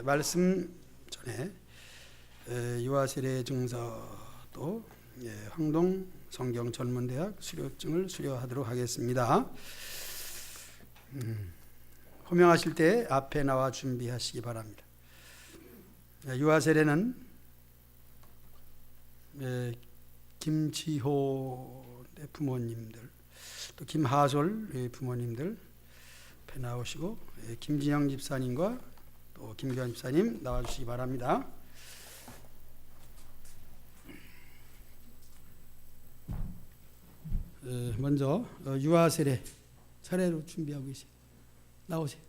말씀 전에 유아세례 증서 또 황동 성경전문대학 수료증을 수료하도록 하겠습니다. 호명하실 때 앞에 나와 준비하시기 바랍니다. 유아세례는 김지호 부모님들, 또 김하솔 부모님들 앞에 나오시고, 김진영 집사님과 또 김규환 집사님 나와주시기 바랍니다. 먼저 유아세례 차례로 준비하고 계세요. 나오세요.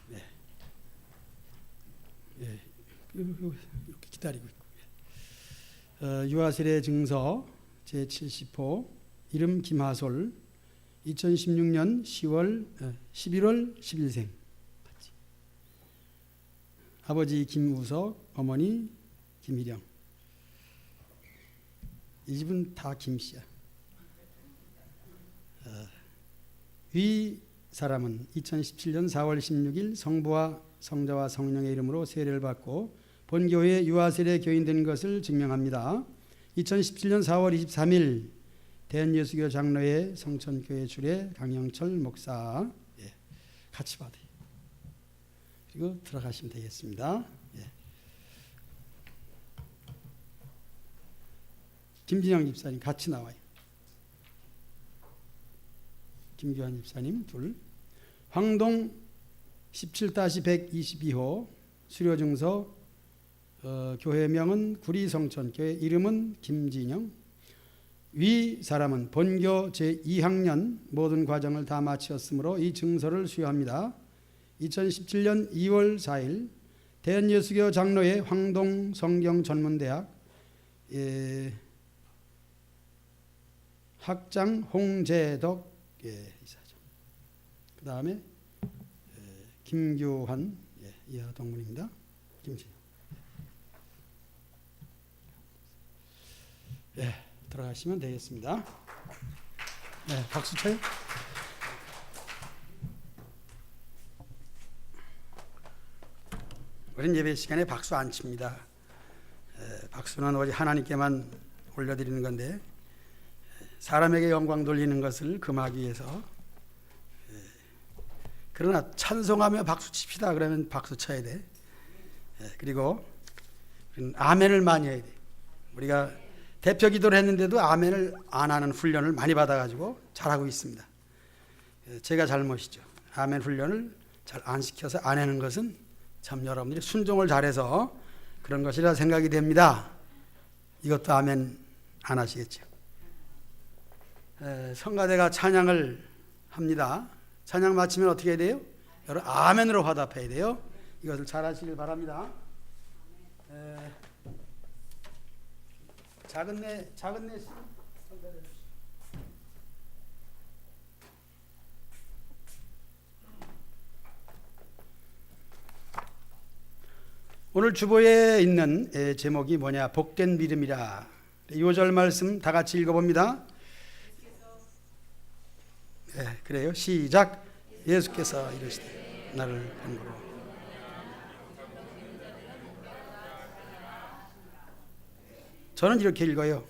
네. 예, 이렇게 기다리고 있고. 유아세례 증서 제70호, 이름 김하솔, 2016년 11월 10일생. 아버지 김우석, 어머니 김희령. 이 집은 다 김씨야. 위 사람은 2017년 4월 16일 성부와 성자와 성령의 이름으로 세례를 받고 본교회 유아세례 교인 된 것을 증명합니다. 2017년 4월 23일 대한예수교 장로회 성천교회 주례 강영철 목사, 같이 받아요. 그리고 들어가시면 되겠습니다. 김진영 집사님 같이 나와요. 김규환 집사님 둘. 황동 17-122호 수료증서, 교회명은 구리성천교회, 이름은 김진영. 위 사람은 본교 제2학년 모든 과정을 다 마치었으므로 이 증서를 수여합니다. 2017년 2월 4일 대한예수교 장로회 황동 성경전문대학 학장 홍재덕 이사장. 그 다음에 김규환 이하 동문입니다. 김진영. 들어가시면 되겠습니다. 박수 쳐요. 우린 예배 시간에 박수 안 칩니다. 박수는 오직 하나님께만 올려드리는 건데, 사람에게 영광 돌리는 것을 금하기 위해서. 그러나 찬송하며 박수 칩시다 그러면 박수 쳐야 돼. 그리고 아멘을 많이 해야 돼. 우리가 대표 기도를 했는데도 아멘을 안 하는 훈련을 많이 받아가지고 잘하고 있습니다. 제가 잘못이죠. 아멘 훈련을 잘 안 시켜서 안 하는 것은 참 여러분들이 순종을 잘해서 그런 것이라 생각이 됩니다. 이것도 아멘 안 하시겠죠. 성가대가 찬양을 합니다. 찬양 마치면 어떻게 해야 돼요? 여러분 아멘으로 화답해야 돼요. 이것을 잘 하시길 바랍니다. 작은 내 성가대 주시죠. 오늘 주보에 있는 제목이 뭐냐? 복된 믿음이라. 2절 말씀 다 같이 읽어봅니다. 그래요. 시작. 예수께서 이르시되 나를 본고로. 저는 이렇게 읽어요.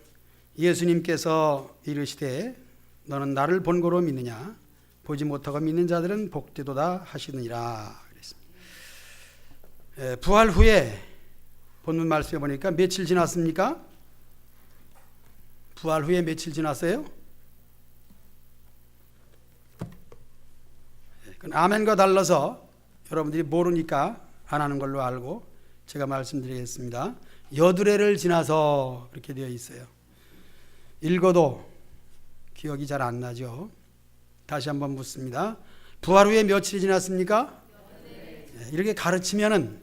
예수님께서 이르시되 너는 나를 본고로 믿느냐? 보지 못하고 믿는 자들은 복되도다 하시느니라. 그랬습니다. 부활 후에 본문 말씀에 보니까 며칠 지났습니까? 부활 후에 며칠 지났어요? 아멘과 달라서 여러분들이 모르니까 안 하는 걸로 알고 제가 말씀드리겠습니다. 여드레를 지나서 그렇게 되어 있어요. 읽어도 기억이 잘 안 나죠. 다시 한번 묻습니다. 부활 후에 며칠이 지났습니까? 이렇게 가르치면은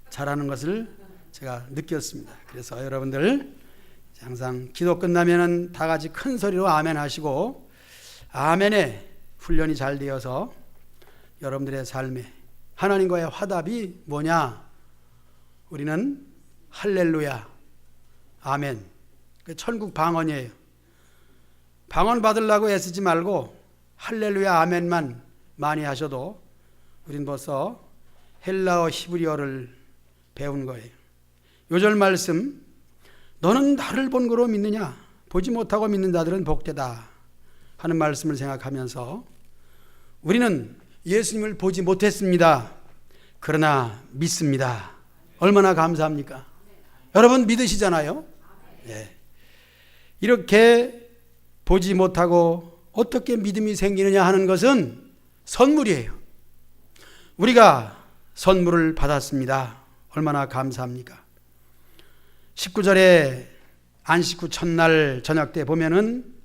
잘하는 것을 제가 느꼈습니다. 그래서 여러분들 항상 기도 끝나면은 다 같이 큰 소리로 아멘 하시고, 아멘에 훈련이 잘 되어서 여러분들의 삶에 하나님과의 화답이 뭐냐? 우리는 할렐루야, 아멘. 천국 방언이에요. 방언 받으려고 애쓰지 말고 할렐루야, 아멘만 많이 하셔도 우린 벌써 헬라어 히브리어를 배운 거예요. 요절 말씀, 너는 나를 본 거로 믿느냐? 보지 못하고 믿는 자들은 복되다 하는 말씀을 생각하면서 우리는 예수님을 보지 못했습니다. 그러나 믿습니다. 얼마나 감사합니까? 여러분 믿으시잖아요. 예. 이렇게 보지 못하고 어떻게 믿음이 생기느냐 하는 것은 선물이에요. 우리가 선물을 받았습니다. 얼마나 감사합니까? 19절에 안식 후 첫날 저녁 때 보면은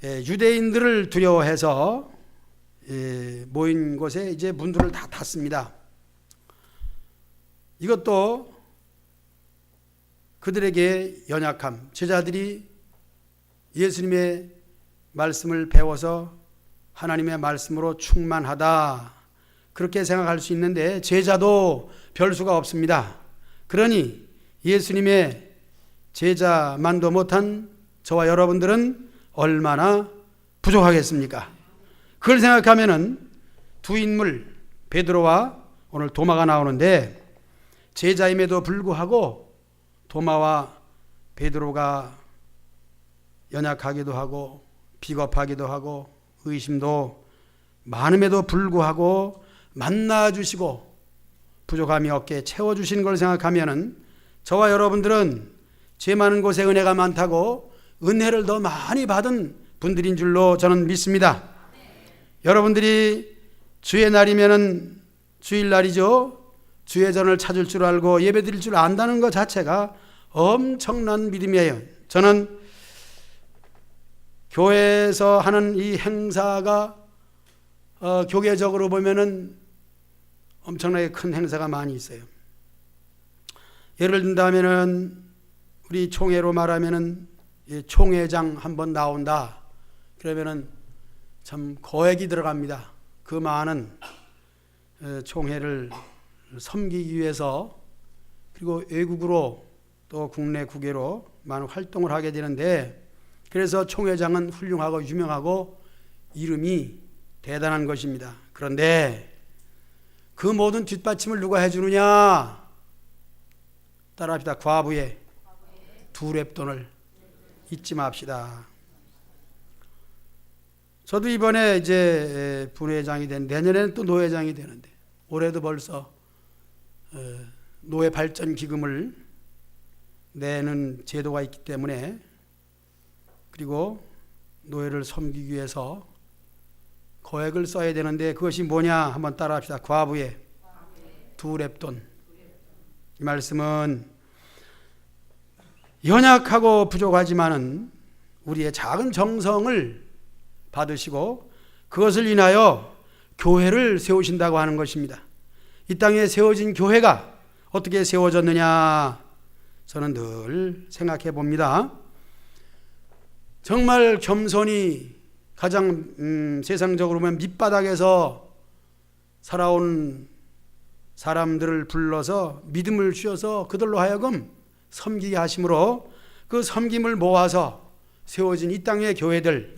유대인들을 두려워해서 모인 곳에 이제 문들을 다 닫습니다. 이것도 그들에게 연약함, 제자들이 예수님의 말씀을 배워서 하나님의 말씀으로 충만하다 그렇게 생각할 수 있는데 제자도 별 수가 없습니다. 그러니 예수님의 제자만도 못한 저와 여러분들은 얼마나 부족하겠습니까? 그걸 생각하면은 두 인물 베드로와 오늘 도마가 나오는데 제자임에도 불구하고 도마와 베드로가 연약하기도 하고 비겁하기도 하고 의심도 많음에도 불구하고 만나주시고 부족함이 없게 채워주시는 걸 생각하면은 저와 여러분들은 죄 많은 곳에 은혜가 많다고 은혜를 더 많이 받은 분들인 줄로 저는 믿습니다. 여러분들이 주의 날이면은 주일날이죠. 주의 전을 찾을 줄 알고 예배 드릴 줄 안다는 것 자체가 엄청난 믿음이에요. 저는 교회에서 하는 이 행사가 교계적으로 보면은 엄청나게 큰 행사가 많이 있어요. 예를 든다면은 우리 총회로 말하면은 총회장 한번 나온다. 그러면은 참 거액이 들어갑니다. 그 많은 총회를 섬기기 위해서 그리고 외국으로 또 국내 국외로 많은 활동을 하게 되는데 그래서 총회장은 훌륭하고 유명하고 이름이 대단한 것입니다. 그런데 그 모든 뒷받침을 누가 해주느냐? 따라합시다. 과부의 두 랩돈을 잊지 맙시다. 저도 이번에 이제 분회장이 된 내년에는 또 노회장이 되는데 올해도 벌써 노회 발전 기금을 내는 제도가 있기 때문에 그리고 노회를 섬기기 위해서 거액을 써야 되는데 그것이 뭐냐 한번 따라합시다. 과부의 두 랩돈. 이 말씀은 연약하고 부족하지만은 우리의 작은 정성을 받으시고 그것을 인하여 교회를 세우신다고 하는 것입니다. 이 땅에 세워진 교회가 어떻게 세워졌느냐 저는 늘 생각해 봅니다. 정말 겸손히 가장 세상적으로 보면 밑바닥에서 살아온 사람들을 불러서 믿음을 주셔서 그들로 하여금 섬기게 하심으로 그 섬김을 모아서 세워진 이 땅의 교회들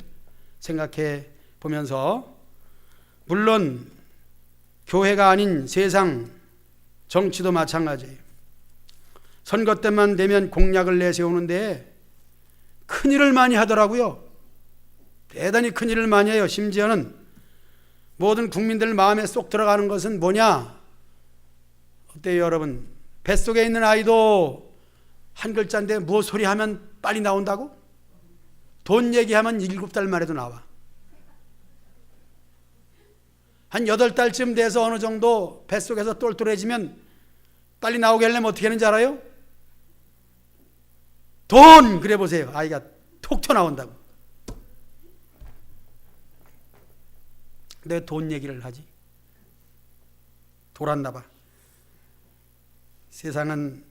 생각해 보면서 물론 교회가 아닌 세상 정치도 마찬가지예요. 선거 때만 되면 공약을 내세우는데 큰일을 많이 하더라고요. 대단히 큰일을 많이 해요. 심지어는 모든 국민들 마음에 쏙 들어가는 것은 뭐냐? 어때요 여러분? 뱃속에 있는 아이도 한 글자인데 무엇 소리 하면 빨리 나온다고? 돈 얘기하면 7달 만에도 나와. 한 8달쯤 돼서 어느 정도 뱃속에서 똘똘해지면 빨리 나오게 하려면 어떻게 하는지 알아요? 돈! 그래 보세요. 아이가 톡 튀어나온다고. 내 돈 얘기를 하지. 돌았나 봐. 세상은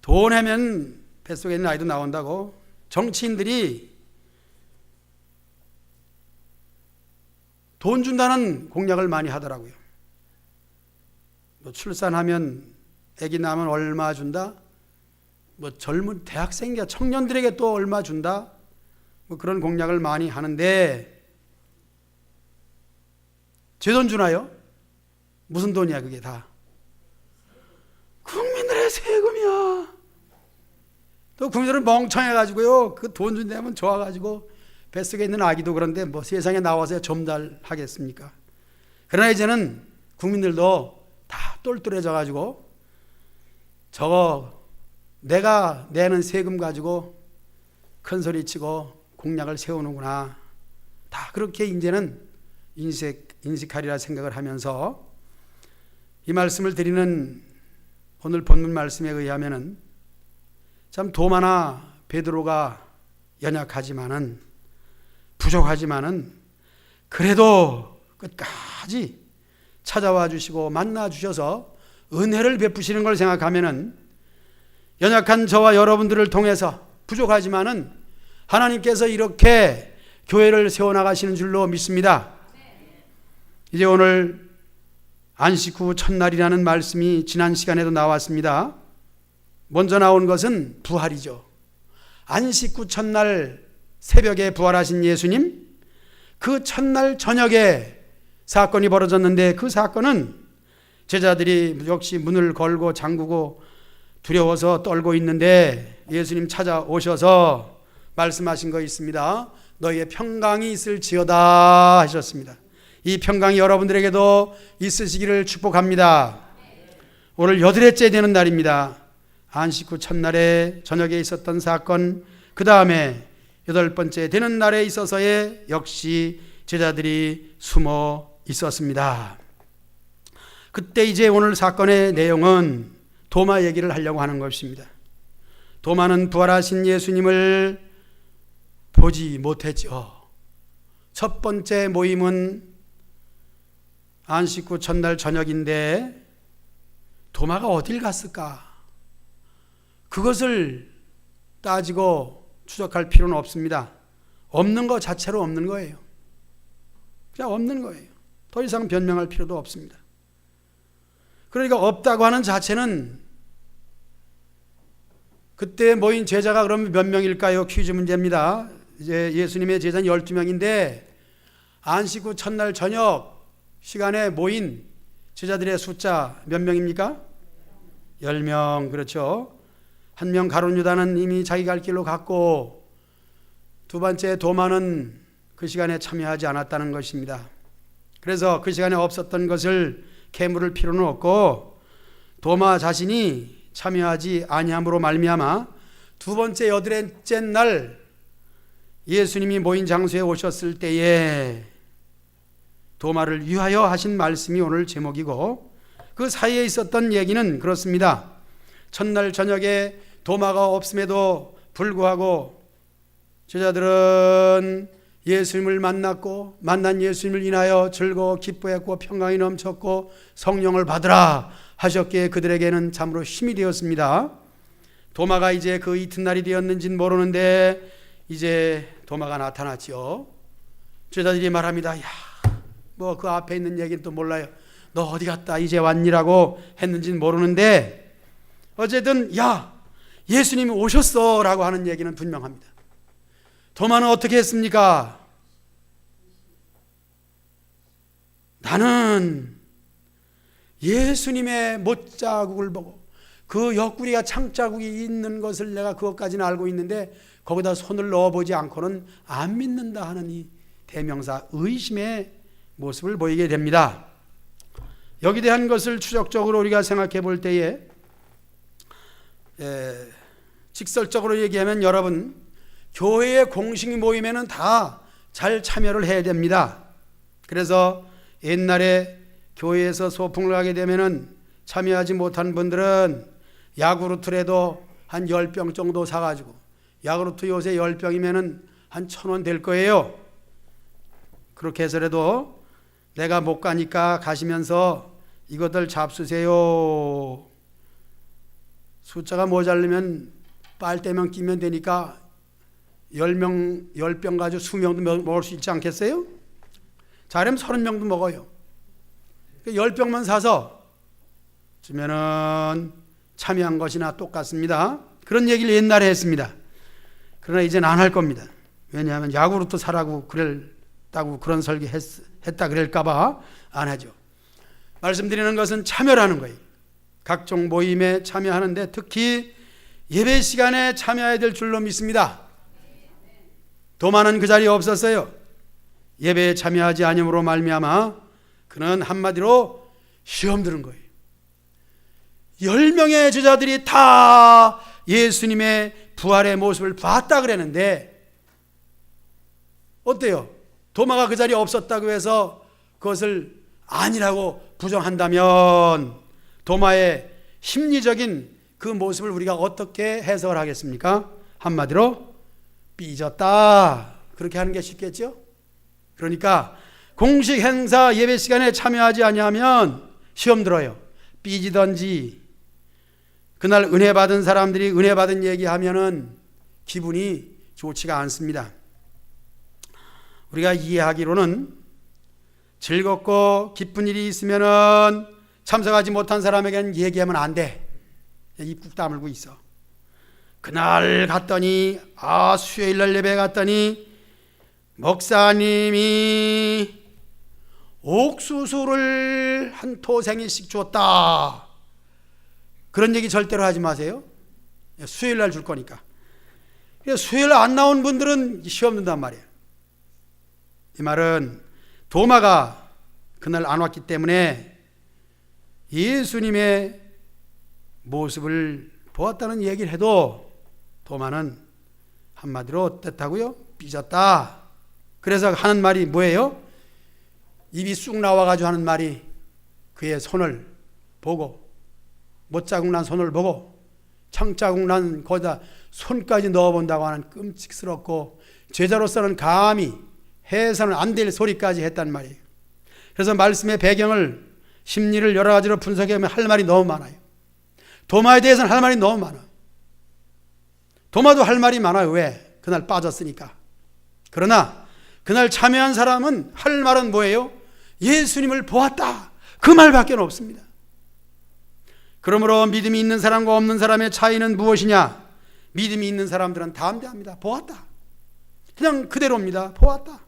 돈 하면 뱃속에 있는 아이도 나온다고. 정치인들이 돈 준다는 공약을 많이 하더라고요. 뭐 출산하면 아기 낳으면 얼마 준다? 뭐 젊은 대학생이야 청년들에게 또 얼마 준다? 뭐 그런 공약을 많이 하는데 제 돈 주나요? 무슨 돈이야 그게 다? 국민들의 세금이야. 또 국민들은 멍청해가지고요, 그 돈 준다면 좋아가지고 뱃속에 있는 아기도 그런데 뭐 세상에 나와서 좀잘하겠습니까? 그러나 이제는 국민들도 다 똘똘해져가지고 저거 내가 내는 세금 가지고 큰 소리치고 공약을 세우는구나, 다 그렇게 이제는 인식하리라 생각을 하면서 이 말씀을 드리는 오늘 본문 말씀에 의하면은 참 도마나 베드로가 연약하지만은 부족하지만은 그래도 끝까지 찾아와 주시고 만나 주셔서 은혜를 베푸시는 걸 생각하면은 연약한 저와 여러분들을 통해서 부족하지만은 하나님께서 이렇게 교회를 세워나가시는 줄로 믿습니다. 이제 오늘 안식 후 첫날이라는 말씀이 지난 시간에도 나왔습니다. 먼저 나온 것은 부활이죠. 안식 후 첫날 새벽에 부활하신 예수님, 그 첫날 저녁에 사건이 벌어졌는데 그 사건은 제자들이 역시 문을 걸고 잠그고 두려워서 떨고 있는데 예수님 찾아오셔서 말씀하신 거 있습니다. 너희의 평강이 있을지어다 하셨습니다. 이 평강이 여러분들에게도 있으시기를 축복합니다. 오늘 8회째 되는 날입니다. 안식 후 첫날에 저녁에 있었던 사건, 그 다음에 8번째 되는 날에 있어서의 역시 제자들이 숨어 있었습니다. 그때 이제 오늘 사건의 내용은 도마 얘기를 하려고 하는 것입니다. 도마는 부활하신 예수님을 보지 못했죠. 첫 번째 모임은 안식 후 첫날 저녁인데 도마가 어딜 갔을까? 그것을 따지고 추적할 필요는 없습니다. 없는 것 자체로 없는 거예요. 그냥 없는 거예요. 더 이상 변명할 필요도 없습니다. 그러니까 없다고 하는 자체는 그때 모인 제자가 그럼 몇 명일까요? 퀴즈 문제입니다. 이제 예수님의 제자는 12명인데 안식 후 첫날 저녁 시간에 모인 제자들의 숫자 몇 명입니까? 10명. 그렇죠. 한 명 가룟 유다는 이미 자기 갈 길로 갔고, 두 번째 도마는 그 시간에 참여하지 않았다는 것입니다. 그래서 그 시간에 없었던 것을 캐물을 필요는 없고 도마 자신이 참여하지 아니함으로 말미암아 두 번째 8째 날 예수님이 모인 장소에 오셨을 때에 도마를 위하여 하신 말씀이 오늘 제목이고, 그 사이에 있었던 얘기는 그렇습니다. 첫날 저녁에 도마가 없음에도 불구하고 제자들은 예수님을 만났고 만난 예수님을 인하여 즐거워 기뻐했고 평강이 넘쳤고 성령을 받으라 하셨기에 그들에게는 참으로 힘이 되었습니다. 도마가 이제 그 이튿날이 되었는지는 모르는데 이제 도마가 나타났지요. 제자들이 말합니다. 야, 뭐 그 앞에 있는 얘기는 또 몰라요. 너 어디 갔다 이제 왔니라고 했는지는 모르는데 어쨌든 야, 예수님이 오셨어 라고 하는 얘기는 분명합니다. 도마는 어떻게 했습니까? 나는 예수님의 못자국을 보고 그 옆구리가 창자국이 있는 것을 내가 그것까지는 알고 있는데 거기다 손을 넣어보지 않고는 안 믿는다 하는 이 대명사 의심의 모습을 보이게 됩니다. 여기 대한 것을 추적적으로 우리가 생각해 볼 때에 직설적으로 얘기하면 여러분, 교회의 공식 모임에는 다 잘 참여를 해야 됩니다. 그래서 옛날에 교회에서 소풍을 가게 되면은 참여하지 못한 분들은 야구르트라도 한 10병 정도 사가지고, 야구르트 요새 10병이면은 한 1,000원 될 거예요. 그렇게 해서라도 내가 못 가니까 가시면서 이것들 잡수세요. 숫자가 모자르면 빨대만 끼면 되니까 10병 가지고 20명도 먹을 수 있지 않겠어요? 잘하면 30명도 먹어요. 10병만 사서 주면은 참여한 것이나 똑같습니다. 그런 얘기를 옛날에 했습니다. 그러나 이제는 안 할 겁니다. 왜냐하면 야구르트 사라고 그랬다는 했다고 그런 설교 했다 그럴까봐 안 하죠. 말씀드리는 것은 참여라는 거예요. 각종 모임에 참여하는데 특히 예배 시간에 참여해야 될 줄로 믿습니다. 도마는 그 자리에 없었어요. 예배에 참여하지 아니함으로 말미암아 그는 한마디로 시험 들은 거예요. 10명의 제자들이 다 예수님의 부활의 모습을 봤다 그랬는데 어때요? 도마가 그 자리에 없었다고 해서 그것을 아니라고 부정한다면 도마의 심리적인 그 모습을 우리가 어떻게 해석을 하겠습니까? 한마디로 삐졌다, 그렇게 하는 게 쉽겠죠? 그러니까 공식 행사 예배 시간에 참여하지 아니하면 시험 들어요. 삐지던지, 그날 은혜 받은 사람들이 은혜 받은 얘기하면은 기분이 좋지가 않습니다. 우리가 이해하기로는 즐겁고 기쁜 일이 있으면은 참석하지 못한 사람에게는 얘기하면 안 돼. 입 꾹 다물고 있어. 그날 갔더니 수요일날 예배 갔더니 목사님이 옥수수를 한 토생이씩 줬다. 그런 얘기 절대로 하지 마세요. 수요일날 줄 거니까. 수요일 안 나온 분들은 시험 든단 말이에요. 이 말은 도마가 그날 안 왔기 때문에 예수님의 모습을 보았다는 얘기를 해도 도마는 한마디로 어땠다고요? 삐졌다. 그래서 하는 말이 뭐예요? 입이 쑥 나와가지고 하는 말이 그의 손을 보고, 못자국 난 손을 보고, 창자국 난 거기다 손까지 넣어본다고 하는 끔찍스럽고 제자로서는 감히 해서는 안 될 소리까지 했단 말이에요. 그래서 말씀의 배경을, 심리를 여러 가지로 분석하면 할 말이 너무 많아요. 도마에 대해서는 할 말이 너무 많아요. 도마도 할 말이 많아요. 왜? 그날 빠졌으니까. 그러나 그날 참여한 사람은 할 말은 뭐예요? 예수님을 보았다, 그 말밖에 없습니다. 그러므로 믿음이 있는 사람과 없는 사람의 차이는 무엇이냐? 믿음이 있는 사람들은 담대합니다. 보았다. 그냥 그대로입니다. 보았다.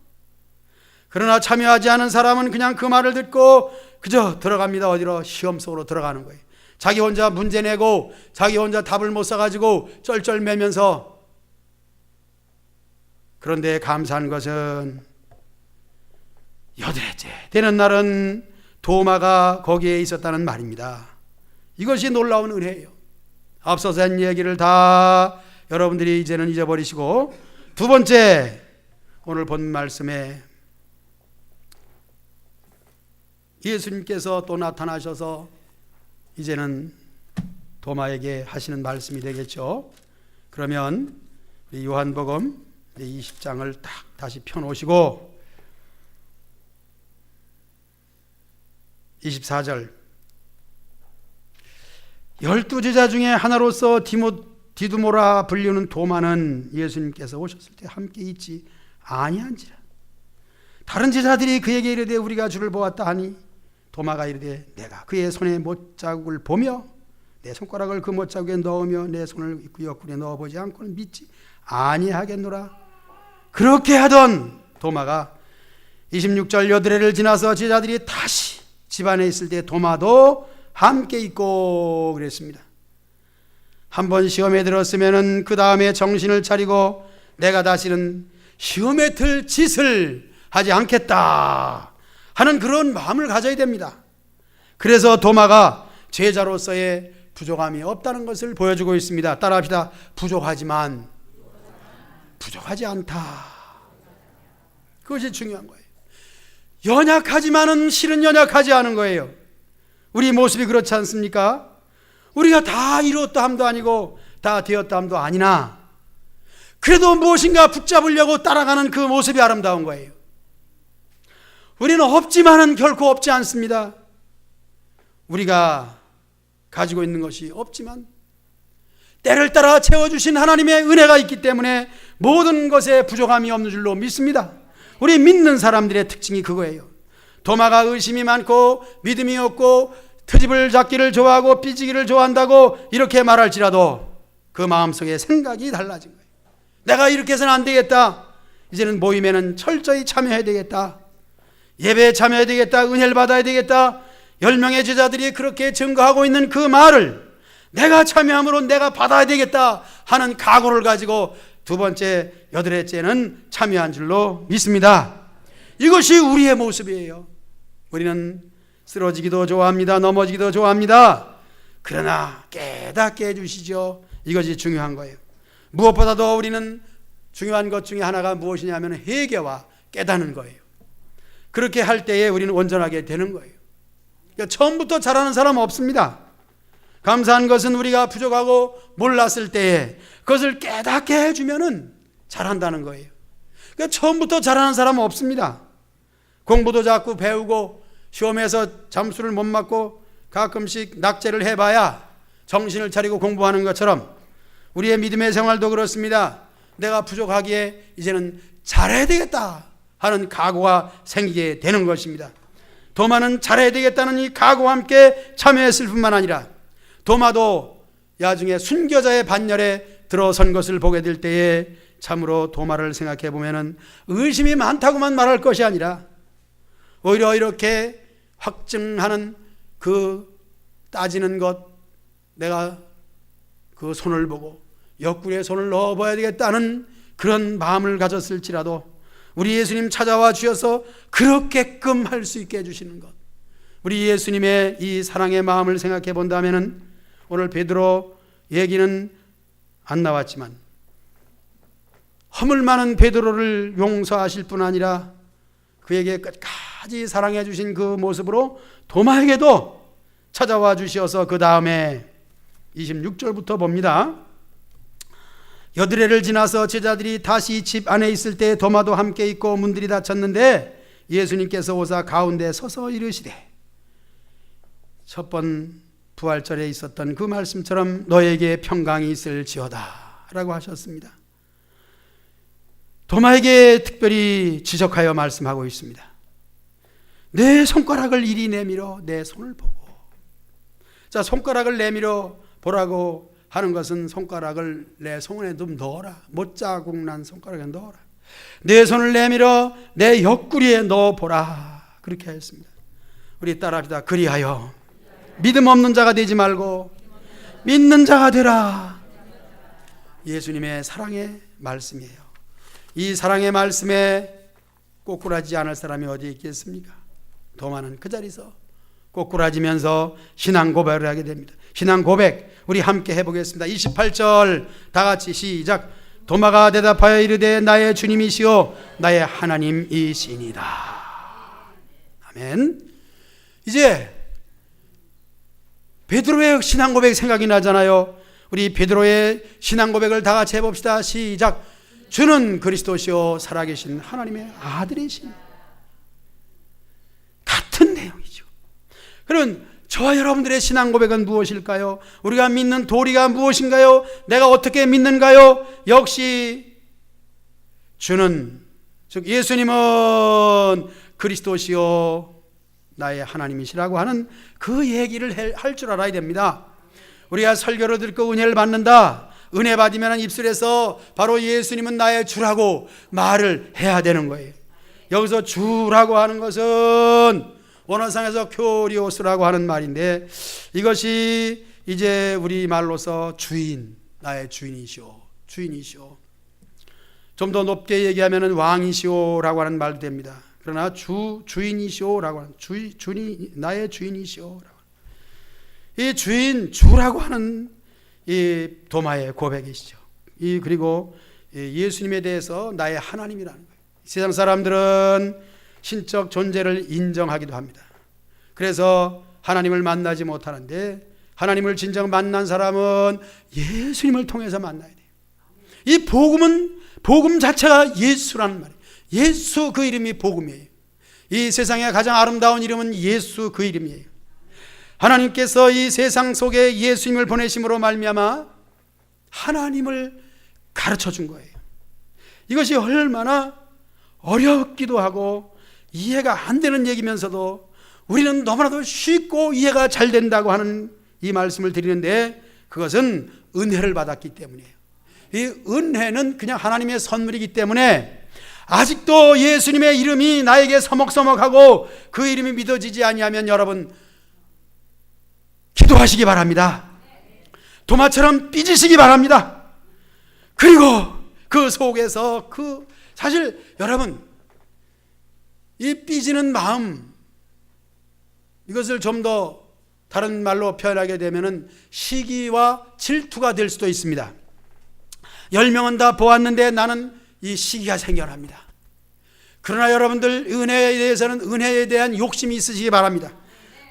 그러나 참여하지 않은 사람은 그냥 그 말을 듣고 그저 들어갑니다. 어디로? 시험 속으로 들어가는 거예요. 자기 혼자 문제 내고 자기 혼자 답을 못 써가지고 쩔쩔매면서. 그런데 감사한 것은 여덟째 되는 날은 도마가 거기에 있었다는 말입니다. 이것이 놀라운 은혜예요. 앞서서 한 얘기를 다 여러분들이 이제는 잊어버리시고, 두 번째, 오늘 본 말씀에 예수님께서 또 나타나셔서 이제는 도마에게 하시는 말씀이 되겠죠. 그러면 요한복음 20장을 딱 다시 펴놓으시고 24절, 12제자 중에 하나로서 디두모라 불리는 도마는 예수님께서 오셨을 때 함께 있지 아니한지라. 다른 제자들이 그에게 이르되 우리가 주를 보았다 하니 도마가 이르되 내가 그의 손에 못자국을 보며 내 손가락을 그 못자국에 넣으며 내 손을 그 옆구리에 넣어보지 않고는 믿지 아니하겠노라. 그렇게 하던 도마가 26절 여드레를 지나서 제자들이 다시 집안에 있을 때 도마도 함께 있고 그랬습니다. 한번 시험에 들었으면은 그 다음에 정신을 차리고 내가 다시는 시험에 들 짓을 하지 않겠다 하는 그런 마음을 가져야 됩니다. 그래서 도마가 제자로서의 부족함이 없다는 것을 보여주고 있습니다. 따라합시다. 부족하지만 부족하지 않다. 그것이 중요한 거예요. 연약하지만은 실은 연약하지 않은 거예요. 우리 모습이 그렇지 않습니까? 우리가 다 이루었다 함도 아니고 다 되었다 함도 아니나 그래도 무엇인가 붙잡으려고 따라가는 그 모습이 아름다운 거예요. 우리는 없지만은 결코 없지 않습니다. 우리가 가지고 있는 것이 없지만 때를 따라 채워주신 하나님의 은혜가 있기 때문에 모든 것에 부족함이 없는 줄로 믿습니다. 우리 믿는 사람들의 특징이 그거예요. 도마가 의심이 많고 믿음이 없고 트집을 잡기를 좋아하고 삐지기를 좋아한다고 이렇게 말할지라도 그 마음속에 생각이 달라진 거예요. 내가 이렇게 해서는 안 되겠다. 이제는 모임에는 철저히 참여해야 되겠다. 예배에 참여해야 되겠다. 은혜를 받아야 되겠다. 10명의 제자들이 그렇게 증거하고 있는 그 말을 내가 참여함으로 내가 받아야 되겠다 하는 각오를 가지고 두 번째, 여덟째는 참여한 줄로 믿습니다. 이것이 우리의 모습이에요. 우리는 쓰러지기도 좋아합니다. 넘어지기도 좋아합니다. 그러나 깨닫게 해주시죠. 이것이 중요한 거예요. 무엇보다도 우리는 중요한 것 중에 하나가 무엇이냐면 회개와 깨닫는 거예요. 그렇게 할 때에 우리는 온전하게 되는 거예요. 그러니까 처음부터 잘하는 사람 없습니다. 감사한 것은 우리가 부족하고 몰랐을 때에 그것을 깨닫게 해주면은 잘한다는 거예요. 그러니까 처음부터 잘하는 사람은 없습니다. 공부도 자꾸 배우고 시험에서 점수를 못 맞고 가끔씩 낙제를 해봐야 정신을 차리고 공부하는 것처럼 우리의 믿음의 생활도 그렇습니다. 내가 부족하기에 이제는 잘해야 되겠다 하는 각오가 생기게 되는 것입니다. 도마는 잘해야 되겠다는 이 각오와 함께 참여했을 뿐만 아니라 도마도 야중에 순교자의 반열에 들어선 것을 보게 될 때에 참으로 도마를 생각해 보면은 의심이 많다고만 말할 것이 아니라 오히려 이렇게 확증하는 그 따지는 것, 내가 그 손을 보고 옆구리에 손을 넣어봐야 되겠다는 그런 마음을 가졌을지라도 우리 예수님 찾아와 주셔서 그렇게끔 할 수 있게 해주시는 것, 우리 예수님의 이 사랑의 마음을 생각해 본다면 오늘 베드로 얘기는 안 나왔지만 허물 많은 베드로를 용서하실 뿐 아니라 그에게 끝까지 사랑해 주신 그 모습으로 도마에게도 찾아와 주셔서 그 다음에 26절부터 봅니다. 여드레를 지나서 제자들이 다시 집 안에 있을 때 도마도 함께 있고 문들이 닫혔는데 예수님께서 오사 가운데 서서 이르시되, 첫 번 부활절에 있었던 그 말씀처럼 너에게 평강이 있을지어다 라고 하셨습니다. 도마에게 특별히 지적하여 말씀하고 있습니다. 내 손가락을 이리 내밀어 내 손을 보고. 자, 손가락을 내밀어 보라고 하는 것은 손가락을 내 손에 좀 넣어라. 못자국 난 손가락에 넣어라. 내 손을 내밀어 내 옆구리에 넣어보라. 그렇게 하였습니다. 우리 따라합시다. 그리하여 믿음 없는 자가 되지 말고 믿는 자가 되라. 예수님의 사랑의 말씀이에요. 이 사랑의 말씀에 꼬꾸라지지 않을 사람이 어디 있겠습니까? 도마는 그 자리에서 꼬꾸라지면서 신앙 고백을 하게 됩니다. 신앙 고백 우리 함께 해보겠습니다. 28절 다 같이 시작. 도마가 대답하여 이르되 나의 주님이시오 나의 하나님이시니라. 아멘. 이제 베드로의 신앙 고백 생각이 나잖아요. 우리 베드로의 신앙 고백을 다 같이 해봅시다. 시작. 주는 그리스도시요 살아계신 하나님의 아들이시니. 같은 내용이죠. 그럼 저와 여러분들의 신앙 고백은 무엇일까요? 우리가 믿는 도리가 무엇인가요? 내가 어떻게 믿는가요? 역시 주는, 즉 예수님은 그리스도시요 나의 하나님이시라고 하는 그 얘기를 할 줄 알아야 됩니다. 우리가 설교를 듣고 은혜를 받는다, 은혜 받으면 입술에서 바로 예수님은 나의 주라고 말을 해야 되는 거예요. 여기서 주라고 하는 것은 원어상에서 큐리오스라고 하는 말인데 이것이 이제 우리 말로서 주인, 나의 주인이시오, 주인이시오. 좀 더 높게 얘기하면 왕이시오라고 하는 말도 됩니다. 그러나 주인이시오라고 하는 주인이 나의 주인이시오라고. 이 주인, 주라고 하는 이 도마의 고백이시죠. 그리고 예수님에 대해서 나의 하나님이라는 거예요. 세상 사람들은 신적 존재를 인정하기도 합니다. 그래서 하나님을 만나지 못하는데 하나님을 진정 만난 사람은 예수님을 통해서 만나야 돼요. 이 복음 자체가 예수라는 말이에요. 예수 그 이름이 복음이에요. 이 세상에 가장 아름다운 이름은 예수 그 이름이에요. 하나님께서 이 세상 속에 예수님을 보내심으로 말미암아 하나님을 가르쳐 준 거예요. 이것이 얼마나 어렵기도 하고 이해가 안 되는 얘기면서도 우리는 너무나도 쉽고 이해가 잘 된다고 하는 이 말씀을 드리는데 그것은 은혜를 받았기 때문이에요. 이 은혜는 그냥 하나님의 선물이기 때문에 아직도 예수님의 이름이 나에게 서먹서먹하고 그 이름이 믿어지지 아니하면 여러분 기도하시기 바랍니다. 도마처럼 삐지시기 바랍니다. 그리고 그 속에서 사실 여러분 이 삐지는 마음, 이것을 좀 더 다른 말로 표현하게 되면은 시기와 질투가 될 수도 있습니다. 10명은 다 보았는데 나는 이 시기가 생겨납니다. 그러나 여러분들 은혜에 대해서는 은혜에 대한 욕심이 있으시기 바랍니다.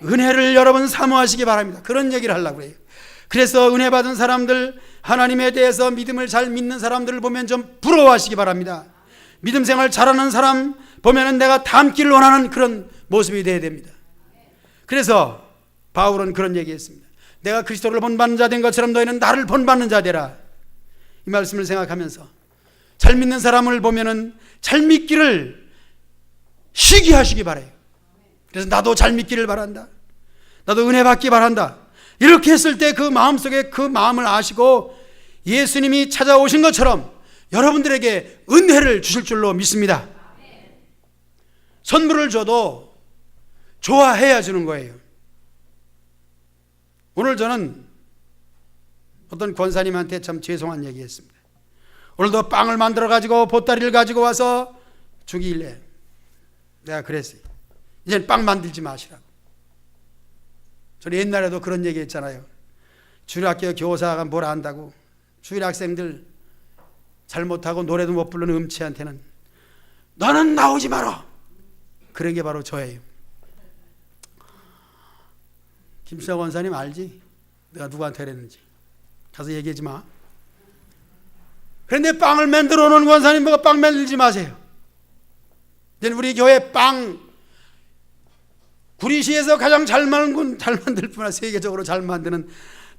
은혜를 여러분 사모하시기 바랍니다. 그런 얘기를 하려고 해요. 그래서 은혜 받은 사람들, 하나님에 대해서 믿음을 잘 믿는 사람들을 보면 좀 부러워하시기 바랍니다. 믿음 생활 잘하는 사람 보면은 내가 닮기를 원하는 그런 모습이 되어야 됩니다. 그래서 바울은 그런 얘기했습니다. 내가 그리스도를 본받는 자 된 것처럼 너희는 나를 본받는 자 되라. 이 말씀을 생각하면서 잘 믿는 사람을 보면은 잘 믿기를 시기하시기 바라요. 그래서 나도 잘 믿기를 바란다. 나도 은혜 받기 바란다. 이렇게 했을 때 그 마음속에 그 마음을 아시고 예수님이 찾아오신 것처럼 여러분들에게 은혜를 주실 줄로 믿습니다. 선물을 줘도 좋아해야 주는 거예요. 오늘 저는 어떤 권사님한테 참 죄송한 얘기 했습니다. 오늘도 빵을 만들어 가지고 보따리를 가지고 와서 주길래 내가 그랬어요. 이제는 빵 만들지 마시라고. 저는 옛날에도 그런 얘기 했잖아요. 주일학교 교사가 뭘 안다고. 주일학생들 잘못하고 노래도 못 부르는 음치한테는 너는 나오지 마라. 그런 게 바로 저예요. 김수영 원사님 알지? 내가 누구한테 그랬는지. 가서 얘기하지 마. 그런데 빵을 만들어 놓은 원사님 보고 빵 만들지 마세요. 이제 우리 교회 빵 구리시에서 가장 잘 만들 뿐만 아니라 세계적으로 잘 만드는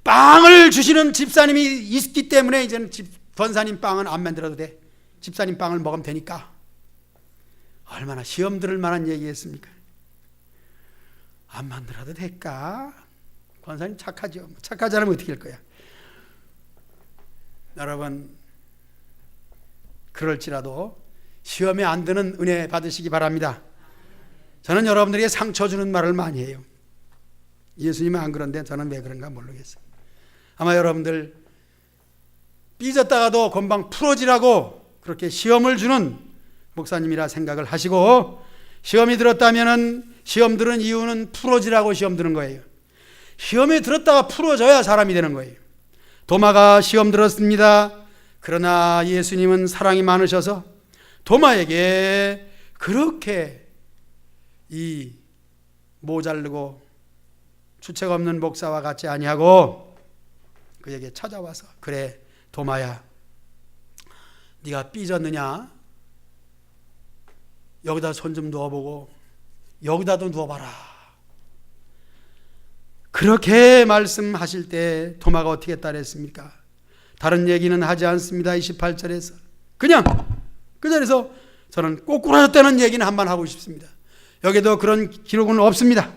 빵을 주시는 집사님이 있기 때문에 이제는 권사님 빵은 안 만들어도 돼. 집사님 빵을 먹으면 되니까. 얼마나 시험 들을 만한 얘기했습니까? 안 만들어도 될까? 권사님 착하죠. 착하지 않으면 어떻게 할 거야? 여러분 그럴지라도 시험에 안 드는 은혜 받으시기 바랍니다. 저는 여러분들에게 상처 주는 말을 많이 해요. 예수님은 안 그런데 저는 왜 그런가 모르겠어요. 아마 여러분들 삐졌다가도 금방 풀어지라고 그렇게 시험을 주는 목사님이라 생각을 하시고, 시험이 들었다면은 시험 들은 이유는 풀어지라고 시험 드는 거예요. 시험에 들었다가 풀어져야 사람이 되는 거예요. 도마가 시험 들었습니다. 그러나 예수님은 사랑이 많으셔서 도마에게 그렇게 이 모자르고 주책 없는 목사와 같지 아니하고 그에게 찾아와서 그래 도마야, 네가 삐졌느냐? 여기다 손 좀 누워보고 여기다도 누워봐라. 그렇게 말씀하실 때 도마가 어떻게 따랐습니까? 다른 얘기는 하지 않습니다. 28절에서 그냥 그 자리에서 저는 꼬꾸라졌다는 얘기는 한번 하고 싶습니다. 여기도 그런 기록은 없습니다.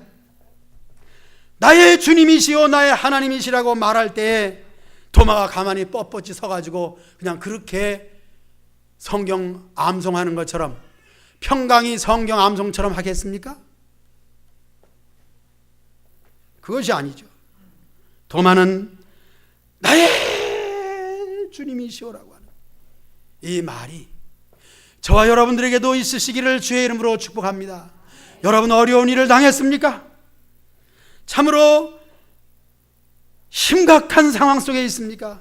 나의 주님이시오 나의 하나님이시라고 말할 때 도마가 가만히 뻣뻣이 서가지고 그냥 그렇게 성경 암송하는 것처럼, 평강이 성경 암송처럼 하겠습니까? 그것이 아니죠. 도마는 나의 주님이시오라고 하는 이 말이 저와 여러분들에게도 있으시기를 주의 이름으로 축복합니다. 여러분 어려운 일을 당했습니까? 참으로 심각한 상황 속에 있습니까?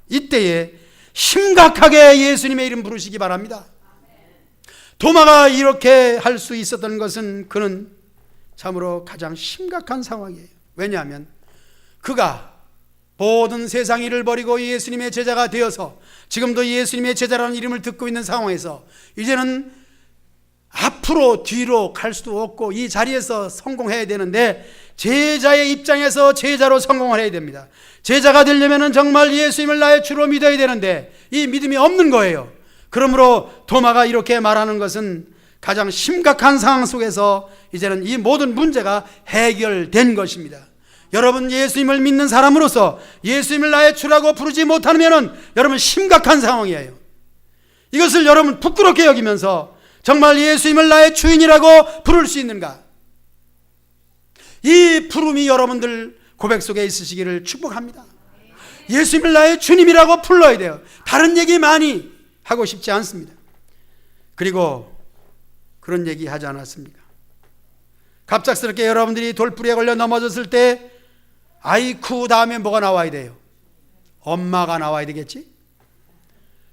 이때에 심각하게 예수님의 이름 부르시기 바랍니다. 도마가 이렇게 할 수 있었던 것은 그는 참으로 가장 심각한 상황이에요. 왜냐하면 그가 모든 세상 일을 버리고 예수님의 제자가 되어서 지금도 예수님의 제자라는 이름을 듣고 있는 상황에서 이제는 앞으로 뒤로 갈 수도 없고 이 자리에서 성공해야 되는데, 제자의 입장에서 제자로 성공을 해야 됩니다. 제자가 되려면 정말 예수님을 나의 주로 믿어야 되는데 이 믿음이 없는 거예요. 그러므로 도마가 이렇게 말하는 것은 가장 심각한 상황 속에서 이제는 이 모든 문제가 해결된 것입니다. 여러분 예수님을 믿는 사람으로서 예수님을 나의 주라고 부르지 못하면 여러분 심각한 상황이에요. 이것을 여러분 부끄럽게 여기면서 정말 예수님을 나의 주인이라고 부를 수 있는가? 이 부름이 여러분들 고백 속에 있으시기를 축복합니다. 예수님을 나의 주님이라고 불러야 돼요. 다른 얘기 많이 하고 싶지 않습니다. 그리고 그런 얘기 하지 않았습니까? 갑작스럽게 여러분들이 돌부리에 걸려 넘어졌을 때 아이쿠 다음에 뭐가 나와야 돼요? 엄마가 나와야 되겠지?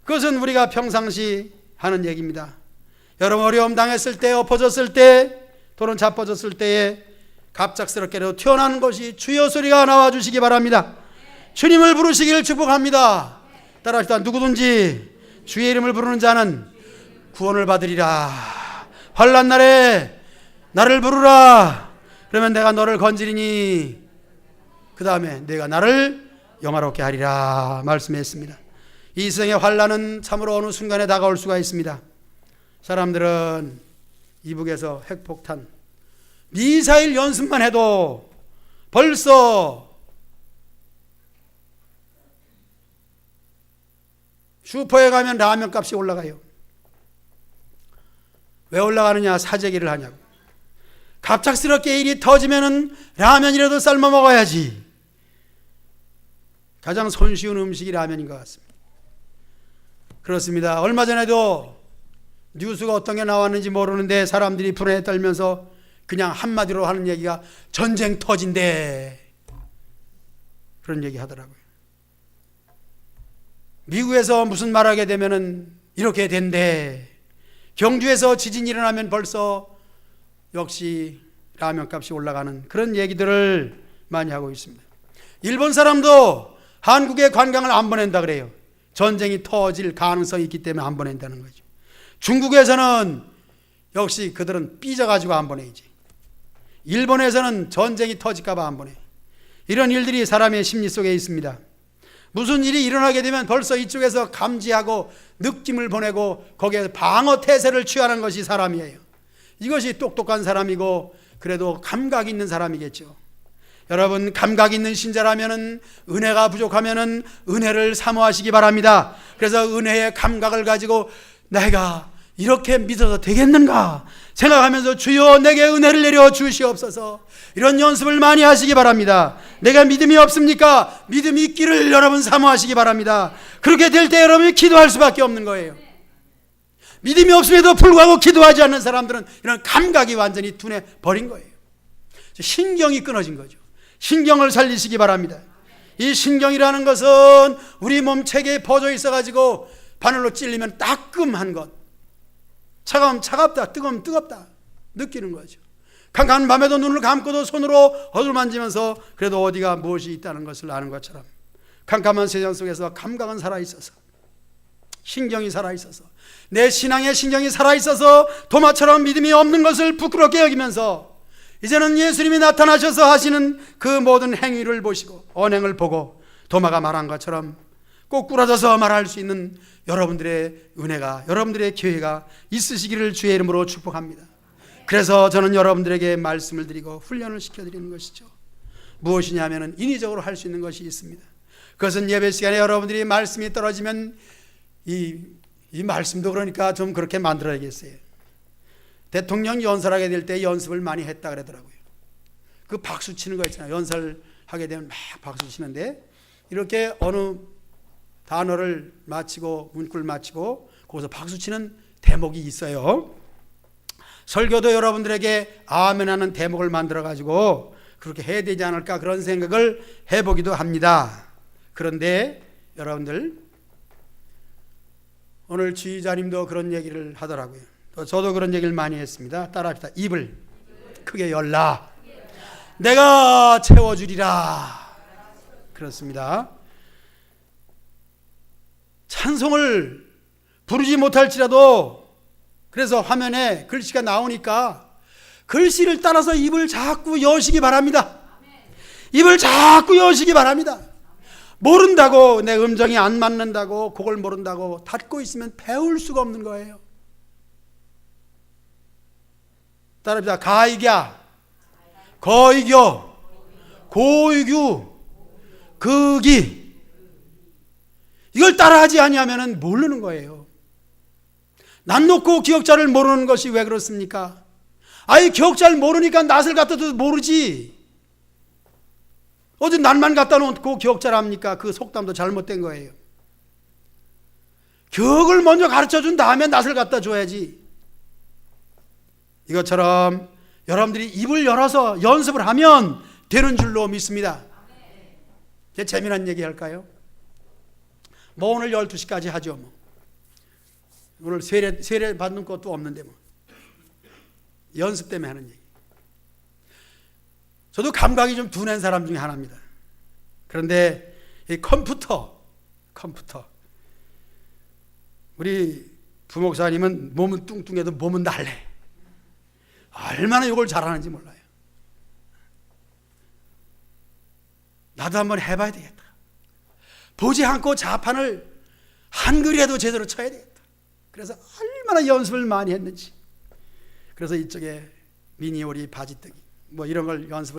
그것은 우리가 평상시 하는 얘기입니다. 여러분 어려움 당했을 때, 엎어졌을 때, 또는 자빠졌을 때에 갑작스럽게도 튀어나오는 것이 주여 소리가 나와 주시기 바랍니다. 주님을 부르시기를 축복합니다. 따라합시다. 누구든지 주의 이름을 부르는 자는 구원을 받으리라. 환난 날에 나를 부르라. 그러면 내가 너를 건지리니 그 다음에 내가 나를 영화롭게 하리라 말씀했습니다. 이 세상의 환난은 참으로 어느 순간에 다가올 수가 있습니다. 사람들은 이북에서 핵폭탄, 미사일 연습만 해도 벌써 슈퍼에 가면 라면 값이 올라가요. 왜 올라가느냐? 사재기를 하냐고. 갑작스럽게 일이 터지면은 라면이라도 삶아 먹어야지. 가장 손쉬운 음식이 라면인 것 같습니다. 그렇습니다. 얼마 전에도 뉴스가 어떤 게 나왔는지 모르는데 사람들이 불안에 떨면서 그냥 한마디로 하는 얘기가 전쟁 터진대. 그런 얘기 하더라고요. 미국에서 무슨 말하게 되면은 이렇게 된대. 경주에서 지진이 일어나면 벌써 역시 라면 값이 올라가는 그런 얘기들을 많이 하고 있습니다. 일본 사람도 한국에 관광을 안 보낸다 그래요. 전쟁이 터질 가능성이 있기 때문에 안 보낸다는 거죠. 중국에서는 역시 그들은 삐져가지고 안 보내지. 일본에서는 전쟁이 터질까 봐 안 보내. 이런 일들이 사람의 심리 속에 있습니다. 무슨 일이 일어나게 되면 벌써 이쪽에서 감지하고 느낌을 보내고 거기에서 방어 태세를 취하는 것이 사람이에요. 이것이 똑똑한 사람이고 그래도 감각 있는 사람이겠죠. 여러분 감각 있는 신자라면은 은혜가 부족하면은 은혜를 사모하시기 바랍니다. 그래서 은혜의 감각을 가지고 내가 이렇게 믿어도 되겠는가 생각하면서 주여 내게 은혜를 내려 주시옵소서. 이런 연습을 많이 하시기 바랍니다. 내가 믿음이 없습니까? 믿음이 있기를 여러분 사모하시기 바랍니다. 그렇게 될 때 여러분이 기도할 수밖에 없는 거예요. 믿음이 없음에도 불구하고 기도하지 않는 사람들은 이런 감각이 완전히 둔해 버린 거예요. 신경이 끊어진 거죠. 신경을 살리시기 바랍니다. 이 신경이라는 것은 우리 몸 체계에 퍼져 있어가지고 바늘로 찔리면 따끔한 것, 차가움 차갑다, 뜨거움 뜨겁다 느끼는 거죠. 캄캄한 밤에도 눈을 감고도 손으로 어루만지면서 그래도 어디가 무엇이 있다는 것을 아는 것처럼 캄캄한 세상 속에서 감각은 살아있어서, 신경이 살아있어서, 내 신앙의 신경이 살아있어서 도마처럼 믿음이 없는 것을 부끄럽게 여기면서 이제는 예수님이 나타나셔서 하시는 그 모든 행위를 보시고 언행을 보고 도마가 말한 것처럼 꼬꾸라져서 말할 수 있는 여러분들의 은혜가, 여러분들의 기회가 있으시기를 주의 이름으로 축복합니다. 그래서 저는 여러분들에게 말씀을 드리고 훈련을 시켜드리는 것이죠. 무엇이냐면 인위적으로 할 수 있는 것이 있습니다. 그것은 예배 시간에 여러분들이 말씀이 떨어지면 이 말씀도 그러니까 좀 그렇게 만들어야겠어요. 대통령 연설하게 될 때 연습을 많이 했다 그러더라고요. 그 박수 치는 거 있잖아요. 연설하게 되면 막 박수 치는데 이렇게 어느 단어를 마치고 문구를 마치고 거기서 박수 치는 대목이 있어요. 설교도 여러분들에게 아멘 하는 대목을 만들어 가지고 그렇게 해야 되지 않을까 그런 생각을 해보기도 합니다. 그런데 여러분들 오늘 지휘자님도 그런 얘기를 하더라고요. 저도 그런 얘기를 많이 했습니다. 따라합시다. 입을 크게 열라. 내가 채워주리라. 그렇습니다. 찬송을 부르지 못할지라도 그래서 화면에 글씨가 나오니까 글씨를 따라서 입을 자꾸 여시기 바랍니다. 입을 자꾸 여시기 바랍니다. 모른다고, 내 음정이 안 맞는다고, 그걸 모른다고 닫고 있으면 배울 수가 없는 거예요. 따라합시다. 가이갸, 거이교, 고이규, 극이. 이걸 따라하지 아니하면 모르는 거예요. 난 놓고 기억자를 모르는 것이 왜 그렇습니까? 아이, 기억자를 모르니까 낫을 갖다도 모르지. 어디 낫만 갖다 놓고 기억자를 합니까? 그 속담도 잘못된 거예요. 기억을 먼저 가르쳐 준 다음에 낫을 갖다 줘야지. 이것처럼 여러분들이 입을 열어서 연습을 하면 되는 줄로 믿습니다. 이제 재미난 얘기 할까요? 뭐 오늘 12시까지 하죠. 뭐. 오늘 세례 받는 것도 없는데 뭐. 연습 때문에 하는 얘기. 저도 감각이 좀 둔한 사람 중에 하나입니다. 그런데 이 컴퓨터 우리 부목사님은 몸은 뚱뚱해도 몸은 날래. 얼마나 이걸 잘하는지 몰라요. 나도 한번 해봐야 되겠다. 보지 않고 자판을 한글이라도 제대로 쳐야 되겠다. 그래서 얼마나 연습을 많이 했는지. 그래서 이쪽에 미니오리 바지뜨기 뭐 이런 걸 연습을